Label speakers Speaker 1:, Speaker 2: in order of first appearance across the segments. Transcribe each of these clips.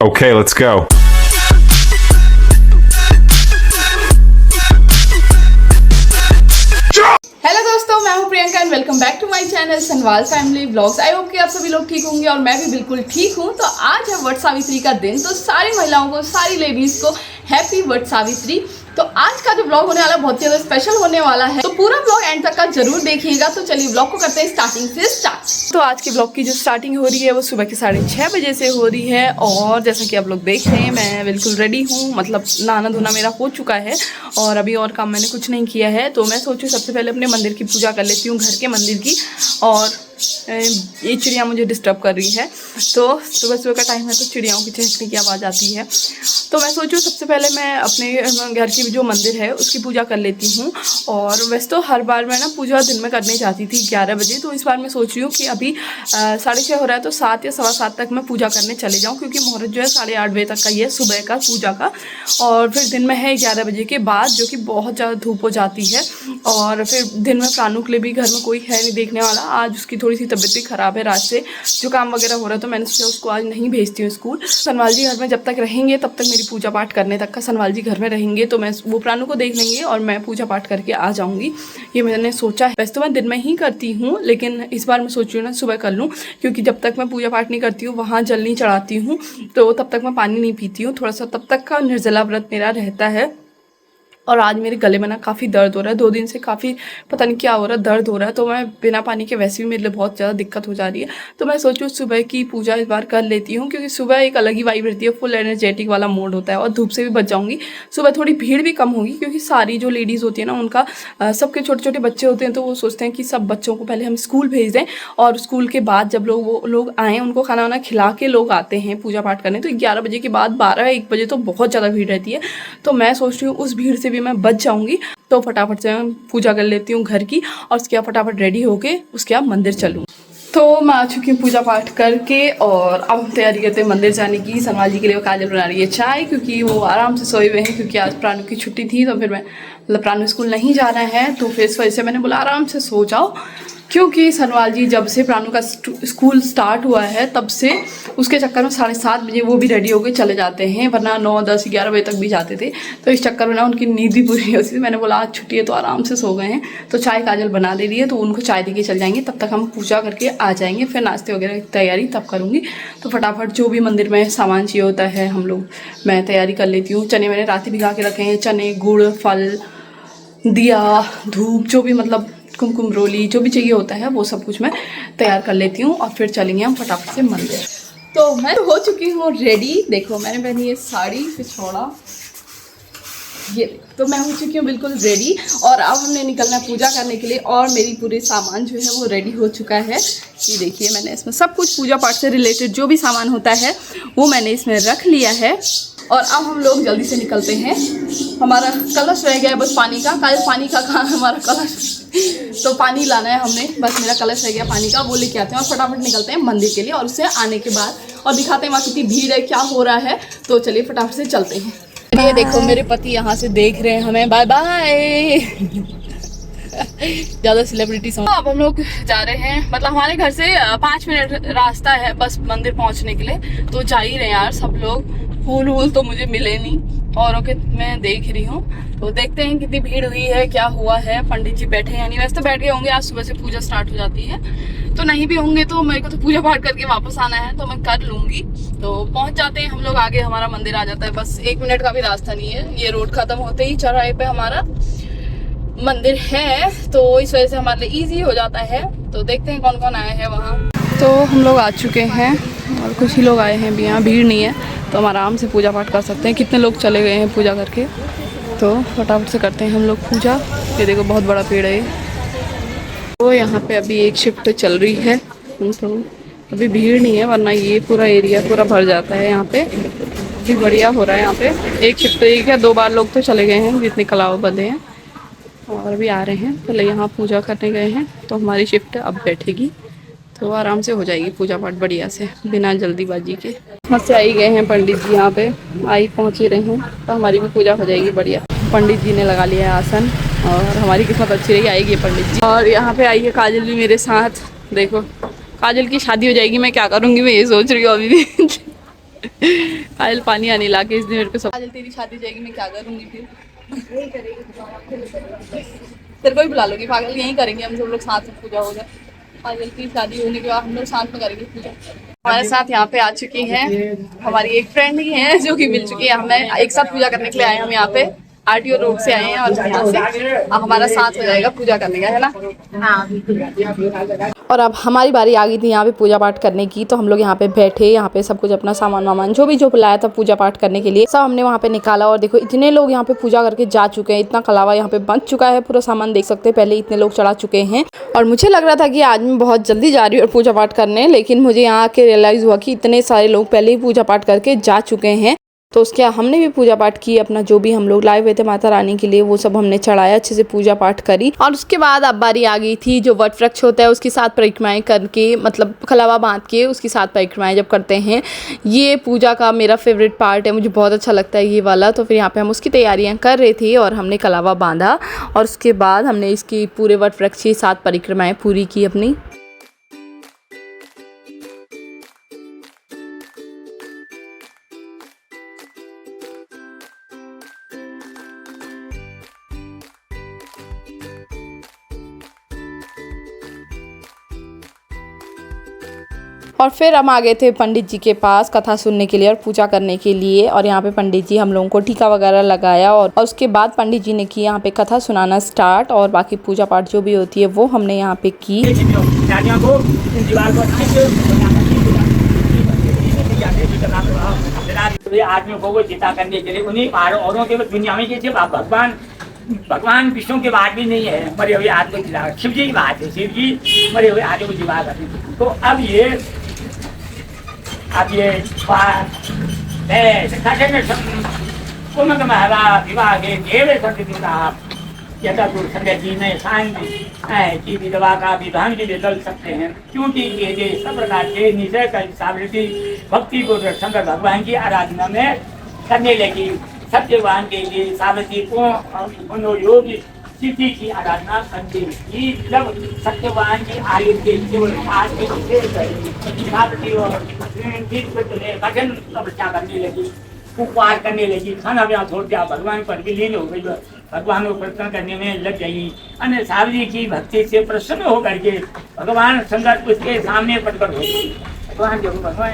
Speaker 1: Okay, let's go.
Speaker 2: Hello दोस्तों, मैं हूं Priyanka and welcome back to my channel Sanwal family vlogs. I hope कि आप सभी लोग ठीक होंगे और मैं भी बिल्कुल ठीक हूं। तो आज है वट सावित्री का दिन, तो सारी महिलाओं को, सारी लेडीज़ को हैप्पी वट सावित्री। तो आज का जो ब्लॉग होने वाला है बहुत ज़्यादा स्पेशल होने वाला है, तो पूरा ब्लॉग एंड तक का जरूर देखिएगा। तो चलिए ब्लॉग को करते हैं स्टार्टिंग से स्टार्ट। तो आज के ब्लॉग की जो स्टार्टिंग हो रही है वो सुबह के 6:30 बजे से हो रही है। और जैसा कि आप लोग देख रहे हैं, मैं बिल्कुल रेडी हूँ, मतलब नहाना धोना मेरा हो चुका है और अभी और काम मैंने कुछ नहीं किया है। तो मैं सोचूं सबसे पहले अपने मंदिर की पूजा कर लेती हूँ, घर के मंदिर की। और ये चिड़िया मुझे डिस्टर्ब कर रही है, तो सुबह सुबह का टाइम है तो चिड़ियाओं की चहकने की आवाज़ आती है। तो मैं सोचूं सबसे पहले मैं अपने घर की जो मंदिर है उसकी पूजा कर लेती हूँ। और वैसे तो हर बार मैं ना पूजा दिन में करने जाती थी 11 बजे, तो इस बार मैं सोच रही हूँ कि अभी 6:30 हो रहा है तो 7 या 7:15 तक मैं पूजा करने चले जाऊँ, क्योंकि मुहूर्त जो है 8:30 बजे तक का ही है सुबह का पूजा का। और फिर दिन में है 11 बजे के बाद, जो कि बहुत ज़्यादा धूप हो जाती है। और फिर दिन में प्राणु के लिए भी घर में कोई है नहीं देखने वाला। आज उसकी थोड़ी सी तबीयत भी ख़राब है, रात से जो काम वगैरह हो रहा है, तो मैंने सोचा उसको आज नहीं भेजती हूँ स्कूल। सनवाल जी घर में जब तक रहेंगे तब तक मेरी पूजा पाठ करने तक का सनवाल जी घर में रहेंगे, तो मैं वो प्राणु को देख लेंगे और मैं पूजा पाठ करके आ जाऊँगी। ये मैंने सोचा है। वैसे तो मैं दिन में ही करती हूँ, लेकिन इस बार मैं सोच रही हूँ ना सुबह कर लूँ, क्योंकि जब तक मैं पूजा पाठ नहीं करती हूँ, वहाँ जल नहीं चढ़ाती हूँ, तो तब तक मैं पानी नहीं पीती हूँ। थोड़ा सा तब तक का निर्जला व्रत मेरा रहता है। और आज मेरे गले में ना काफ़ी दर्द हो रहा है, 2 दिन से काफ़ी पता नहीं क्या हो रहा है, दर्द हो रहा है। तो मैं बिना पानी के वैसे भी मेरे लिए बहुत ज़्यादा दिक्कत हो जा रही है। तो मैं सोचूं सुबह की पूजा इस बार कर लेती हूँ, क्योंकि सुबह एक अलग ही वाइब रहती है, फुल एनर्जेटिक वाला मोड होता है और धूप से भी बच जाऊँगी। सुबह थोड़ी भीड़ भी कम होगी, क्योंकि सारी जो लेडीज़ होती है ना उनका सबके छोटे छोटे बच्चे होते हैं, तो वो सोचते हैं कि सब बच्चों को पहले हम स्कूल भेज दें और स्कूल के बाद जब वो लोग आएँ उनको खाना वाना खिला के लोग आते हैं पूजा पाठ करने। तो 11 बजे के बाद 12-1 बजे तो बहुत ज़्यादा भीड़ रहती है। तो मैं सोच रही हूँ उस भीड़ से भी मैं बच जाऊँगी। तो फटाफट से मैं पूजा कर लेती हूँ घर की, और उसके बाद फटाफट रेडी होके उसके बाद मंदिर चलूँ। तो मैं आ चुकी हूँ पूजा पाठ करके, और अब हम तैयारी करते हैं मंदिर जाने की। सनवाल जी के लिए वो काजल बना रही है चाय, क्योंकि वो आराम से सोए हुए हैं, क्योंकि आज प्राणु की छुट्टी थी। तो फिर मैं मतलब प्राणु स्कूल नहीं जाना है, तो फिर इस वजह से मैंने बोला आराम से सो जाओ, क्योंकि सनवाल जी जब से प्राणु का स्कूल स्टार्ट हुआ है तब से उसके चक्कर में 7:30 बजे वो भी रेडी होकर चले जाते हैं, वरना 9, 10, 11 बजे तक भी जाते थे। तो इस चक्कर में ना उनकी नींद भी पूरी होती थी। मैंने बोला आज छुट्टी है तो आराम से सो गए हैं, तो चाय काजल बना दे रही है, तो उनको चाय दे के चल जाएंगे, तब तक हम पूजा करके आ जाएंगे। फिर नाश्ते वगैरह की तैयारी तब करूँगी। तो फटाफट जो भी मंदिर में सामान चाहिए होता है हम लोग, मैं तैयारी कर लेती हूँ। चने मैंने रात ही भिगा के रखे हैं, चने, गुड़, फल, दिया, धूप, जो भी मतलब कुमकुम रोली जो भी चाहिए होता है वो सब कुछ मैं तैयार कर लेती हूँ, और फिर चलेंगे हम फटाफट से मंदिर। तो मैं हो चुकी हूँ रेडी। देखो मैंने पहनी है साड़ी पिछोड़ा, ये तो मैं हो चुकी हूँ बिल्कुल रेडी। और अब हमने निकलना है पूजा करने के लिए, और मेरी पूरे सामान जो है वो रेडी हो चुका है। ये देखिए मैंने इसमें सब कुछ पूजा पाठ से रिलेटेड जो भी सामान होता है वो मैंने इसमें रख लिया है। और अब हम लोग जल्दी से निकलते हैं। हमारा कलश रह गया है बस पानी का, कल पानी का कहाँ हमारा कलश, तो पानी लाना है हमने, बस मेरा कलश रह गया पानी का, वो लेके आते हैं और फटाफट निकलते हैं मंदिर के लिए। और उससे आने के बाद और दिखाते हैं वहाँ कितनी भीड़ है, क्या हो रहा है। तो चलिए फटाफट से चलते हैं। ये देखो मेरे पति यहाँ से देख रहे हैं हमें, बाय बाय। ज़्यादा सेलिब्रिटी समझ। अब हम लोग जा रहे हैं, मतलब हमारे घर से 5 मिनट रास्ता है बस मंदिर पहुँचने के लिए। तो जा ही रहे हैं यार सब लोग। फूल वूल तो मुझे मिले नहीं, औरों के मैं देख रही हूँ। तो देखते हैं कितनी भीड़ हुई है, क्या हुआ है, पंडित जी बैठे हैं नहीं। वैसे तो बैठ गए होंगे, आज सुबह से पूजा स्टार्ट हो जाती है। तो नहीं भी होंगे तो मेरे को तो पूजा पाठ करके वापस आना है, तो मैं कर लूँगी। तो पहुँच जाते हैं हम लोग आगे, हमारा मंदिर आ जाता है, बस 1 मिनट का भी रास्ता नहीं है। ये रोड खत्म होते ही चौराहे पे हमारा मंदिर है, तो इस वजह से हमारे लिए ईजी हो जाता है। तो देखते हैं कौन कौन आए हैं वहाँ। तो हम लोग आ चुके हैं और कुछ ही लोग आए हैं भी, यहाँ भीड़ नहीं है, तो हम आराम से पूजा पाठ कर सकते हैं। कितने लोग चले गए हैं पूजा करके, तो फटाफट से करते हैं हम लोग पूजा। ये देखो बहुत बड़ा पेड़ है। तो यहाँ पे अभी एक शिफ्ट चल रही है, तो अभी भीड़ नहीं है, वरना ये पूरा एरिया पूरा भर जाता है। यहाँ पे अभी बढ़िया हो रहा है। यहाँ पे एक शिफ्ट, एक या 2 बार लोग तो चले गए हैं जितने कलाव बंधे हैं, और भी आ रहे हैं। पहले यहाँ पूजा करने गए हैं, तो हमारी शिफ्ट अब बैठेगी, तो आराम से हो जाएगी पूजा पाठ बढ़िया से, बिना जल्दीबाजी के। वहाँ से आई गए हैं पंडित जी, यहाँ पे पहुँच ही रहे हैं, तो हमारी भी पूजा हो जाएगी बढ़िया। पंडित जी ने लगा लिया है आसन, और हमारी किस्मत अच्छी रही, आएगी पंडित जी। और यहाँ पे आई है काजल भी मेरे साथ। देखो काजल की शादी हो जाएगी, मैं क्या करूँगी मैं ये सोच रही हूँ अभी भी। पायल पानी आने ला के इसने मेरे को सब। काजल तेरी शादी जाएगी मैं क्या करूँगी फिर? तेरे को ही बुला लोगी पागल, यहीं करेंगे हम सब लोग साथ में, पूजा होगा। काजल की शादी होने के बाद हम लोग साथ में करेंगे पूजा। हमारे साथ यहाँ पे आ चुकी हैं हमारी एक फ्रेंड ही है जो कि मिल चुकी है, हमें एक साथ पूजा करने के लिए आए हम यहाँ पे। आरटीओ रोड से आए हैं और यहाँ से हमारा साथ हो जाएगा पूजा करने का, है ना? हाँ। और अब हमारी बारी आ गई थी यहाँ पे पूजा पाठ करने की, तो हम लोग यहाँ पे बैठे, यहाँ पे सब कुछ अपना सामान वामान जो बुलाया था पूजा पाठ करने के लिए सब हमने वहाँ पे निकाला। और देखो इतने लोग यहाँ पे पूजा करके जा चुके हैं, इतना कलावा यहाँ पे बन चुका है, पूरा सामान देख सकते हैं, पहले इतने लोग चढ़ा चुके हैं। और मुझे लग रहा था कि आज मैं बहुत जल्दी जा रही हूँ पूजा पाठ करने, लेकिन मुझे यहाँ आके रियलाइज़ हुआ कि इतने सारे लोग पहले ही पूजा पाठ करके जा चुके हैं। तो उसके हमने भी पूजा पाठ की, अपना जो भी हम लोग लाए हुए थे माता रानी के लिए वो सब हमने चढ़ाया, अच्छे से पूजा पाठ करी। और उसके बाद अब बारी आ गई थी जो वट वृक्ष होता है उसकी साथ परिक्रमाएं करके, मतलब खलावा बांध के उसकी साथ परिक्रमाएं जब करते हैं, ये पूजा का मेरा फेवरेट पार्ट है, मुझे बहुत अच्छा लगता है ये वाला। तो फिर यहाँ पे हम उसकी तैयारियाँ कर रहे थे और हमने कलावा बांधा और उसके बाद हमने इसकी पूरे वट वृक्ष की साथ परिक्रमाएँ पूरी की अपनी। और फिर हम आ गए थे पंडित जी के पास कथा सुनने के लिए और पूजा करने के लिए। और यहाँ पे पंडित जी हम लोगों को टीका वगैरह लगाया और उसके बाद पंडित जी ने की यहाँ पे कथा सुनाना स्टार्ट, और बाकी पूजा पाठ जो भी होती है वो हमने यहाँ पे की।
Speaker 1: आदमियों को चिता करने के लिए उन्हीं औरों के दुनिया में जैसे भगवान विष्णु के बाद भी नहीं है, मरे हुए आदमी को जिला, शिव जी की बात है, शिव जी मरे हुए आदमी को जिला करते। तो अब ये विवाह संजय जी ने की विधवा का विधान भी बदल सकते हैं, क्योंकि ये सब प्रकार के निश्चय का सावृत्ति भक्ति को शंकर भगवान की आराधना में करने लगी। सत्यवान के लिए सावृत्ति को मनोयोग स्थिति की आराधना करती थी। जब सत्यवान की आयु के केवल कठिन तपस्या करने लगी, उपवास करने लगी, खाना पीना छोड़ दिया, भगवान पर विलीन हो गई, भगवान को प्रसन्न करने में लग गई। अन्य सावरी की भक्ति से प्रसन्न होकर के भगवान शंकर उसके सामने प्रकट हो गए। भगवान जो भगवान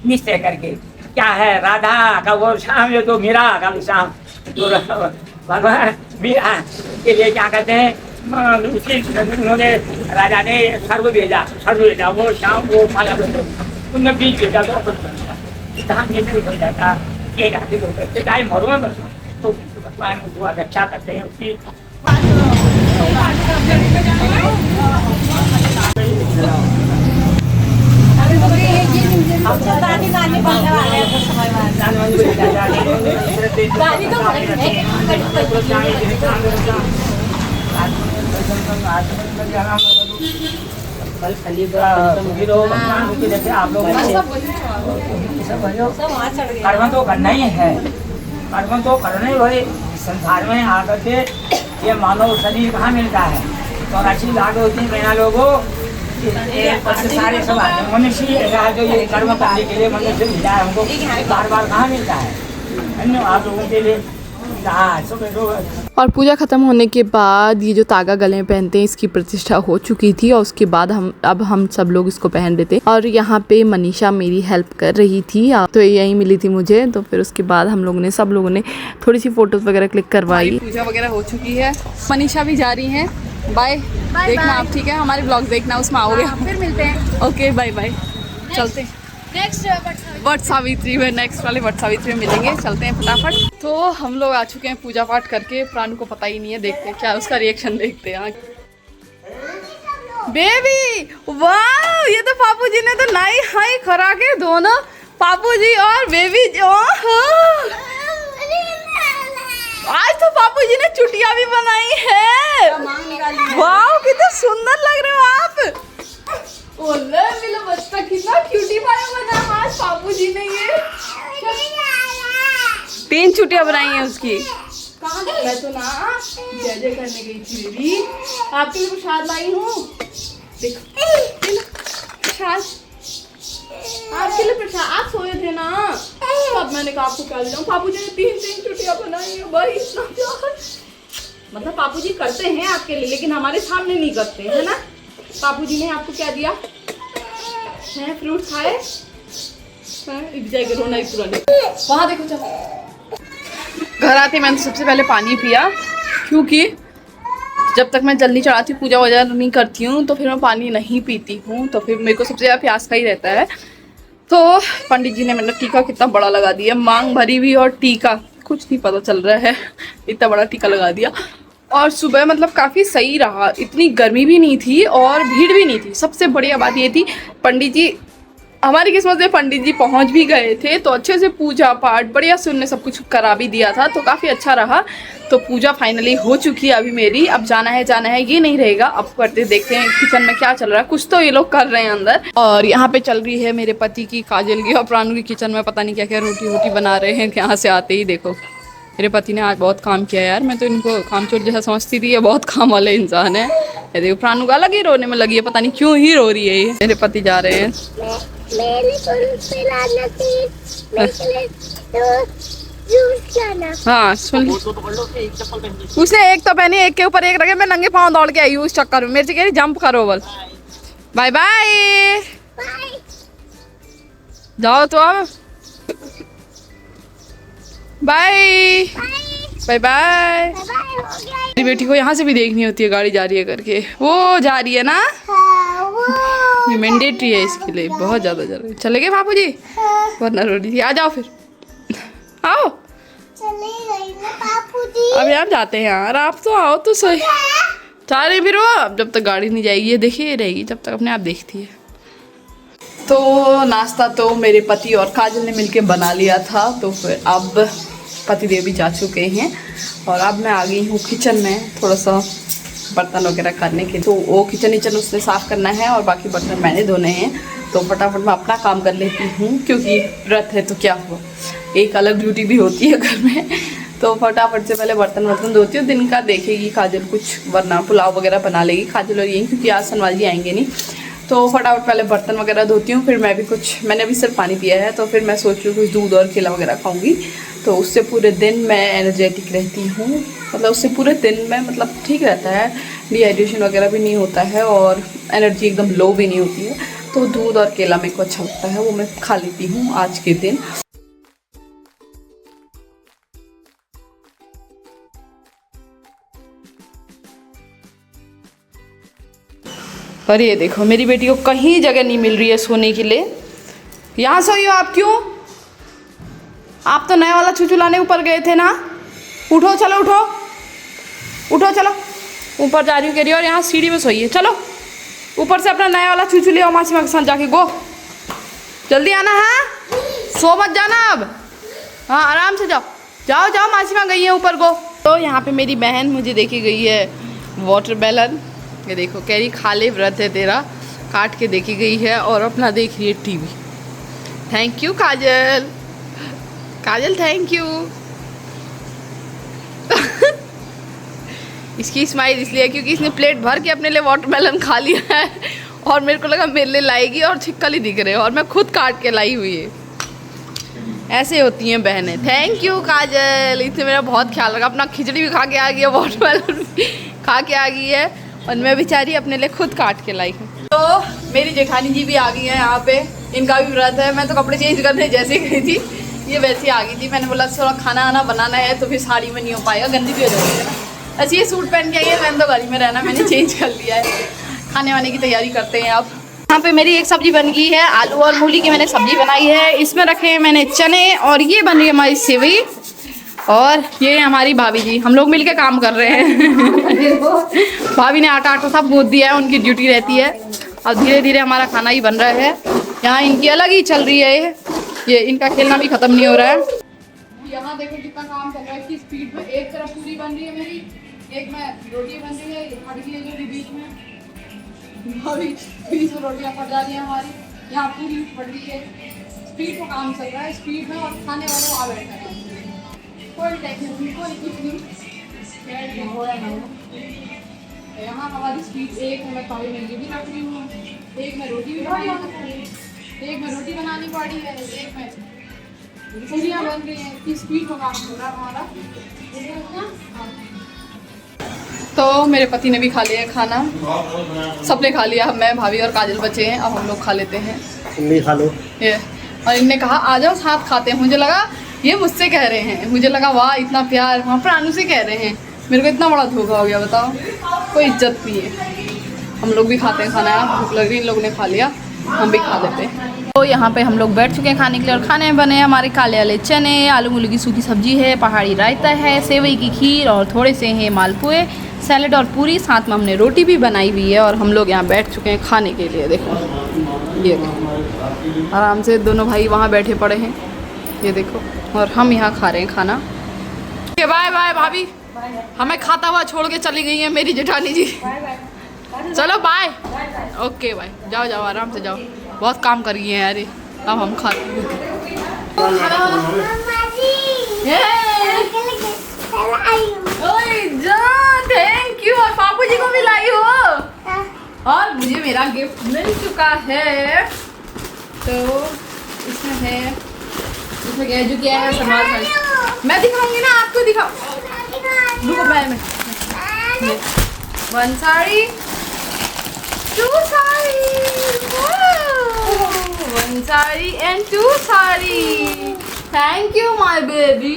Speaker 1: निश्चय करके क्या है, राधा का वो शाम है तो मीरा का भी शाम, तो भगवान मीरा के लिए क्या कहते हैं, उन्होंने राजा ने सर्व भेजा, वो शाम वो माला उनने बीज भेजा तो जाता एक हाथी को टाइम मरो में तो भगवान को रक्षा करते हैं उसकी। आप लोग कर्म तो करना ही है, कर्म तो करना ही भाई। संसार में आकर के ये मानव शरीर कहाँ मिलता है, 84 लाख होती है महीना लोगों सारे सब मनुष्य जो ये कर्म करने के लिए मनुष्य मिला है हमको, बार बार कहाँ मिलता है। धन्यवाद आप लोगों के लिए।
Speaker 2: और पूजा खत्म होने के बाद ये जो तागा गले में पहनते हैं इसकी प्रतिष्ठा हो चुकी थी, और उसके बाद हम सब लोग इसको पहन रहे थे। और यहाँ पे मनीषा मेरी हेल्प कर रही थी, तो यही मिली थी मुझे। तो फिर उसके बाद हम लोगों ने सब लोगों ने थोड़ी सी फोटोज वगैरह क्लिक करवाई। पूजा वगैरह हो चुकी है, मनीषा भी जा रही है। बाय, देखना आप, ठीक है, हमारे ब्लॉग देखना, उसमें आओगे।
Speaker 3: फिर मिलते हैं।
Speaker 2: ओके बाय बाय, चलते हैं
Speaker 3: नेक्स्ट
Speaker 2: वट सावित्री में, नेक्स्ट वाले वट सावित्री में मिलेंगे। चलते हैं फटाफट। तो हम लोग आ चुके हैं पूजा पाठ करके, प्राणु को पता ही नहीं है, देखते हैं क्या उसका रिएक्शन, देखते हैं। बेबी वाह, ये तो पापू जी ने तो लाई हाई खरा के दोनों, पापू जी और बेबी। आज तो पापू जी ने चुटिया भी बनाई है, वाह कितने सुंदर लग रहे हो आप। ओले मेरा बच्चा कितना क्यूटी पाया बना आज पापू जी ने। ये 3 चुटिया बनाई हैं उसकी। कहाँ गई? मैं तो ना जय जय करने गई थी बेबी, आपके लिए प्रसाद लाई हूँ, देखो प्रसाद। आपके लिए प्रसाद, आप सोए थे ना, तब मैंने कहा आपको क्या दिलाऊं। पापू जी ने 3 चुटिया बनाई है भाई, इतना प्यार। मतलब पापू जी करते हैं आपके लिए, लेकिन हमारे सामने नहीं करते है ना। पापू जी ने आपको क्या दिया है? फ्रूट खाए रोना ही पुराने। वहाँ देखो, चलो। घर आते मैंने सबसे पहले पानी पिया, क्योंकि जब तक मैं जल्दी चढ़ाती हूँ, पूजा वगैरह नहीं करती हूँ, तो फिर मैं पानी नहीं पीती हूँ, तो फिर मेरे को सबसे ज़्यादा प्यास का ही रहता है। तो पंडित जी ने मेरा टीका कितना बड़ा लगा दिया, मांग भरी हुई और टीका कुछ नहीं पता चल रहा है, इतना बड़ा टीका लगा दिया। और सुबह मतलब काफ़ी सही रहा, इतनी गर्मी भी नहीं थी और भीड़ भी नहीं थी। सबसे बढ़िया बात ये थी, पंडित जी, हमारी किस्मत से पंडित जी पहुंच भी गए थे, तो अच्छे से पूजा पाठ बढ़िया से उनने सब कुछ करा भी दिया था, तो काफ़ी अच्छा रहा। तो पूजा फाइनली हो चुकी है अभी मेरी। अब जाना है ये नहीं रहेगा, अब करते देखते हैं किचन में क्या चल रहा है। कुछ तो ये लोग कर रहे हैं अंदर। और यहाँ पे चल रही है मेरे पति की, काजल की और प्राणु की किचन में पता नहीं क्या क्या रोटी वोटी बना रहे हैं। यहाँ से आते ही देखो, मेरे पति ने आज बहुत काम किया यार, मैं तो इनको कामचोर जैसा समझती थी, ये बहुत काम वाले इंसान है। ये देखो प्राणु का अलग ही रोने में लगी है, पता नहीं क्यों ही रो रही है ये। मेरे पति जा रहे हैं। हाँ सुन, उसने एक तो पहनी, एक के ऊपर एक रखे, मैं नंगे पाँव दौड़ के आई उस चक्कर में। मेरे से कह रही जंप करो बल। बाय बाय, जाओ तो अब, बाय बाय बाय। मेरी बेटी को यहाँ से भी देखनी होती है गाड़ी जा रही है करके, वो जा रही है ना, ये मैंडेटरी है इसके लिए, बहुत ज़्यादा जा रही है। चले गए बापू जी, वरना रो रही थी। आ जाओ फिर, आओ,
Speaker 3: चले गई ना बापू जी।
Speaker 2: अब यार जाते हैं यार, आप तो आओ तो सही। चाहे फिर वो, अब जब तक गाड़ी नहीं जाएगी, ये देखिए रहेगी जब तक अपने आप देखती है। तो नाश्ता तो मेरे पति और काजल ने मिलके बना लिया था, तो फिर अब पतिदेव भी जा चुके हैं और अब मैं आ गई हूँ किचन में थोड़ा सा बर्तन वगैरह करने के। तो वो किचन उसने साफ़ करना है और बाकी बर्तन मैंने धोने हैं, तो फटाफट मैं अपना काम कर लेती हूँ, क्योंकि व्रत है तो क्या हुआ, एक अलग ड्यूटी भी होती है घर में। तो फटाफट से पहले बर्तन धोती हूँ। दिन का देखेगी काजल कुछ, वरना पुलाव वगैरह बना लेगी काजल और यही, क्योंकि आज सनवाल जी आएंगे नहीं। तो फटाफट पहले बर्तन वगैरह धोती हूँ, फिर मैं भी कुछ, मैंने अभी सिर्फ पानी पिया है, तो फिर मैं सोच रही हूँ कुछ दूध और केला वगैरह खाऊंगी, तो उससे पूरे दिन मैं एनर्जेटिक रहती हूँ। मतलब उससे पूरे दिन में मतलब ठीक रहता है, डिहाइड्रेशन वगैरह भी नहीं होता है और एनर्जी एकदम लो भी नहीं होती है। तो दूध और केला मेरे को अच्छा लगता है, वो मैं खा लेती हूँ आज के दिन। और ये देखो मेरी बेटी को कहीं जगह नहीं मिल रही है सोने के लिए। यहाँ सोई हो आप? क्यों? आप तो नया वाला छुछू लाने ऊपर गए थे ना। उठो, चलो उठो, उठो चलो, ऊपर जा रही हूँ कह रही है, और यहाँ सीढ़ी में सोई है। चलो ऊपर से अपना नया वाला छुछू ले आओ मासी माँ के साथ जाके, गो जल्दी आना है, सो मत जाना अब। हाँ आराम से जाओ, जाओ जाओ, मासी माँ गई है ऊपर, गो। तो यहाँ पे मेरी बहन मुझे देखी गई है वाटरमेलन, ये देखो कह रही खाले व्रत है तेरा, काट के देखी गई है और अपना देख रही है TV. Thank you Kajal, Kajal thank you. इसकी स्माइल इसलिए क्योंकि इसने प्लेट भर के अपने लिए वाटरमेलन खा लिया है और मेरे को लगा मेरे लिए लाएगी और छिक्कल ही दिख रहे और मैं खुद काट के लाई हुई है। ऐसे होती हैं बहनें। थैंक यू काजल, इसने मेरा बहुत ख्याल रखा, अपना खिचड़ी भी खा के आ गई है, वाटरमेलन भी खा के आ गई है और मैं बेचारी अपने लिए खुद काट के लाई हूँ। तो मेरी जेठानी जी भी आ गई हैं यहाँ पे, इनका भी व्रत है। मैं तो कपड़े चेंज करने जैसे ही गई थी, ये वैसे ही आ गई थी। मैंने बोला थोड़ा खाना आना बनाना है, तो फिर साड़ी में नहीं हो पाएगा, गंदी भी हो जाएगी ना। अच्छा ये सूट पहन के आई है, मैंने तो गाड़ी में रहना, मैंने चेंज कर लिया है। खाने वाने की तैयारी करते हैं अब। यहाँ पे मेरी एक सब्जी बन गई है, आलू और मूली की मैंने सब्जी बनाई है। इसमें रखे हैं मैंने चने और ये बन रही है हमारी सेवई। और ये हमारी भाभी जी, हम लोग मिलके काम कर रहे हैं। भाभी ने आटा सब गूंथ दिया है, उनकी ड्यूटी रहती है। अब धीरे धीरे हमारा खाना ही बन रहा है। यहाँ इनकी अलग ही चल रही है, ये इनका खेलना भी खत्म नहीं हो रहा है। यहाँ देखो कितना काम चल रहा है, किस स्पीड में। एक तरफ पूरी बन रही है मेरी, एक में रोटी बन रही है, फट गई है जो बीच में, भाभी बीच में रोटियाँ फट जा रही है हमारी, यहाँ पूरी फट रही है। स्पीड में काम चल रहा है, स्पीड में, और खाने वाले वहाँ बैठे हैं। कोई टेंशन नहीं, कोई कुछ नहीं, हो रहा है। यहाँ हमारी स्पीड एक है, मैं तवे में ये भी रख रही हूँ, एक में रोटी भी बना रही हूँ। एक में रोटी बनानी पड़ी है, एक में पूरियाँ बन रही हैं। इतनी स्पीड होगा हमारा। तो मेरे पति ने भी खा लिया खाना, सबने खा लिया। मैं, भाभी और काजल बचे हैं, अब हम लोग खा लेते हैं।
Speaker 4: नहीं खा लो
Speaker 2: ये, और इनने कहा आ जाओ साथ खाते हैं। मुझे लगा ये मुझसे कह रहे हैं, मुझे लगा वाह इतना प्यार, वहाँ पर अनु से कह रहे हैं। मेरे को इतना बड़ा धोखा हो गया, बताओ। कोई इज्जत नहीं है। हम लोग भी खाते हैं खाना, भूख लग रही, इन लोगों ने खा लिया, हम भी खा लेते हैं। तो यहाँ पे हम लोग बैठ चुके हैं खाने के लिए, और खाने में बने हमारे काले वाले चने, आलू मूली की सूखी सब्जी है, पहाड़ी रायता है, सेवई की खीर और थोड़े से हैं मालपुए, सैलेड और पूरी, साथ में हमने रोटी भी बनाई हुई है। और हम लोग यहाँ बैठ चुके हैं खाने के लिए। देखो ये देखो, आराम से दोनों भाई वहाँ बैठे पड़े हैं, ये देखो, और हम यहाँ खा रहे हैं खाना। बाय बाय भाभी, हमें खाता हुआ छोड़ के चली गई है मेरी जेठानी जी। चलो बाय। ओके बाय, जाओ जाओ आराम से जाओ, बहुत काम कर गई हैं अरे। अब हम खाते हैं।
Speaker 3: मम्मा जी
Speaker 2: थैंक यू, और पापू जी को भी लाई हो, और मुझे मेरा गिफ्ट मिल चुका है। तो इसमें है, इसमें क्या जो किया है संभाल साड़ी। मैं दिखाऊंगी ना, आपको दिखाओ, रुको मैं one sari, two sari, one sari and two sari. Thank you my baby.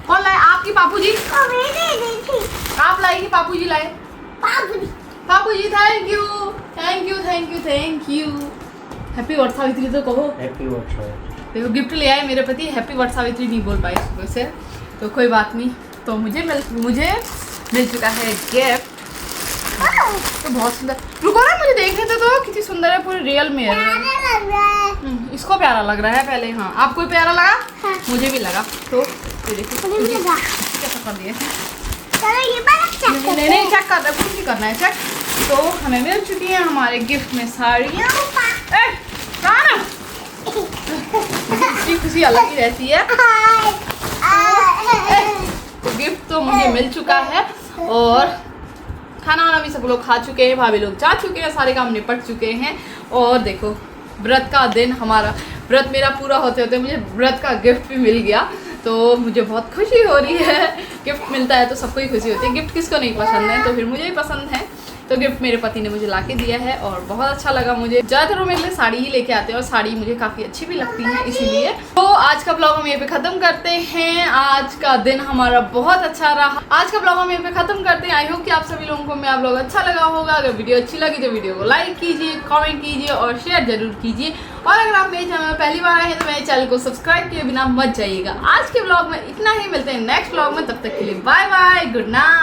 Speaker 2: कौन लाए? आपकी पापू जी? आप लाएगी? पापू जी लाए? Papu ji thank you thank you thank you thank you. Happy Vat Savitri तो कहो।
Speaker 4: हैप्पी वटसावित्री।
Speaker 2: देखो गिफ्ट ले आए मेरे पति, हैप्पी वटसावित्री नहीं बोल पाए सुबह से, तो कोई बात नहीं। तो मुझे मिल चुका है गिफ्ट, तो बहुत सुंदर। रुको ना, मुझे देखने तो कितनी सुंदर है, पूरी रियल में है। इसको प्यारा लग रहा है पहले। हाँ आपको प्यारा लगा?
Speaker 3: हाँ।
Speaker 2: मुझे भी लगा। तो ये देखो कैसा कर दिए। नहीं चेक कर रहे, कुछ नहीं करना है चेक। तो हमें मिल चुकी है हमारे गिफ्ट में साड़ियाँ। इसकी खुशी अलग ही रहती है। तो गिफ्ट तो मुझे मिल चुका है, और खाना वाना भी सब लोग खा चुके हैं, भाभी लोग जा चुके हैं, सारे काम निपट चुके हैं। और देखो व्रत का दिन, हमारा व्रत मेरा पूरा होते होते मुझे व्रत का गिफ्ट भी मिल गया, तो मुझे बहुत खुशी हो रही है। गिफ्ट मिलता है तो सबको ही खुशी होती है, गिफ्ट किसको नहीं पसंद है, तो फिर मुझे ही पसंद है। तो गिफ्ट मेरे पति ने मुझे लाके दिया है, और बहुत अच्छा लगा मुझे। ज़्यादातर वो मेरे लिए साड़ी ही लेके आते हैं, और साड़ी मुझे काफ़ी अच्छी भी लगती है, इसीलिए। तो आज का ब्लॉग हम यहीं पे ख़त्म करते हैं। आज का दिन हमारा बहुत अच्छा रहा। आज का ब्लॉग हम यहीं पे ख़त्म करते हैं। आई होप कि आप सभी लोगों को मेरा ब्लॉग अच्छा लगा होगा। अगर वीडियो अच्छी लगी तो वीडियो को लाइक कीजिए, कमेंट कीजिए और शेयर जरूर कीजिए। और अगर आप मेरे चैनल में पहली बार आए हैं तो मेरे चैनल को सब्सक्राइब किए बिना मत जाइएगा। आज के ब्लॉग में इतना ही, मिलते हैं नेक्स्ट ब्लॉग में, तब तक के लिए बाय बाय, गुड नाइट।